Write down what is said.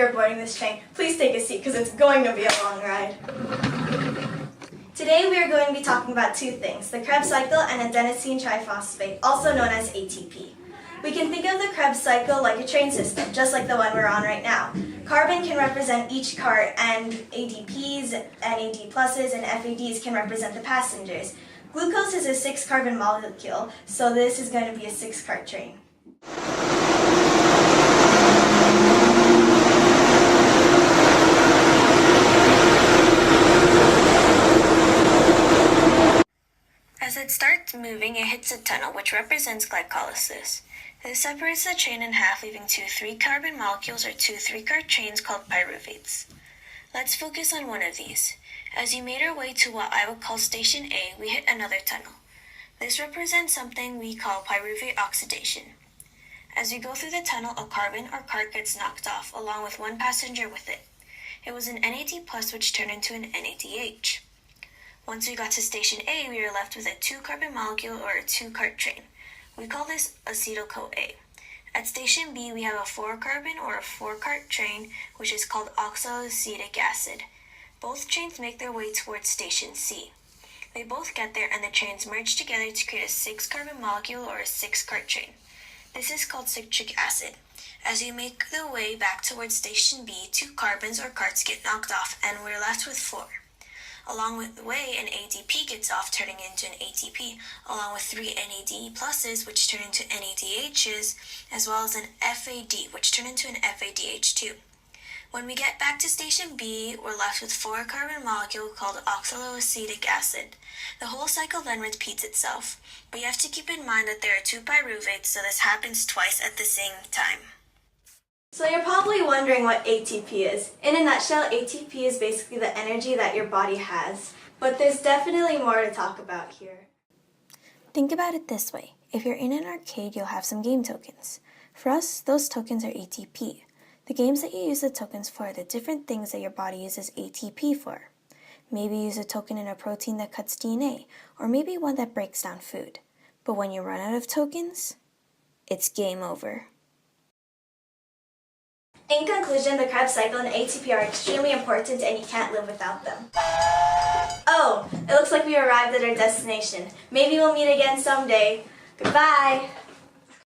you're boarding this train, please take a seat because it's going to be a long ride. Today we are going to be talking about two things, the Krebs cycle and adenosine triphosphate, also known as ATP. We can think of the Krebs cycle like a train system, just like the one we're on right now. Carbon can represent each cart, and ADPs, NAD+, and FADs can represent the passengers. Glucose is a 6-carbon molecule, so this is going to be a 6-cart train. As it starts moving, it hits a tunnel, which represents glycolysis. This separates the train in half, leaving two 3-carbon molecules or two 3-cart trains called pyruvates. Let's focus on one of these. As you made our way to what I would call Station A, we hit another tunnel. This represents something we call pyruvate oxidation. As we go through the tunnel, a carbon or cart gets knocked off, along with one passenger with it. It was an NAD+, which turned into an NADH. Once we got to Station A, we were left with a 2-carbon molecule or a 2-cart train. We call this acetyl-CoA. At Station B, we have a 4-carbon or a 4-cart train, which is called oxaloacetic acid. Both trains make their way towards Station C. They both get there and the trains merge together to create a 6-carbon molecule or a 6-cart train. This is called citric acid. As you make the way back towards Station B, 2 carbons or carts get knocked off and we're left with 4. Along with the way, an ADP gets off, turning into an ATP, along with 3 NAD+, which turn into NADHs, as well as an FAD, which turn into an FADH2. When we get back to Station B, we're left with 4-carbon molecule called oxaloacetic acid. The whole cycle then repeats itself, but you have to keep in mind that there are 2 pyruvates, so this happens twice at the same time. So you're probably wondering what ATP is. In a nutshell, ATP is basically the energy that your body has. But there's definitely more to talk about here. Think about it this way. If you're in an arcade, you'll have some game tokens. For us, those tokens are ATP. The games that you use the tokens for are the different things that your body uses ATP for. Maybe use a token in a protein that cuts DNA, or maybe one that breaks down food. But when you run out of tokens, it's game over. In conclusion, the Krebs cycle and ATP are extremely important and you can't live without them. Oh, it looks like we arrived at our destination. Maybe we'll meet again someday. Goodbye!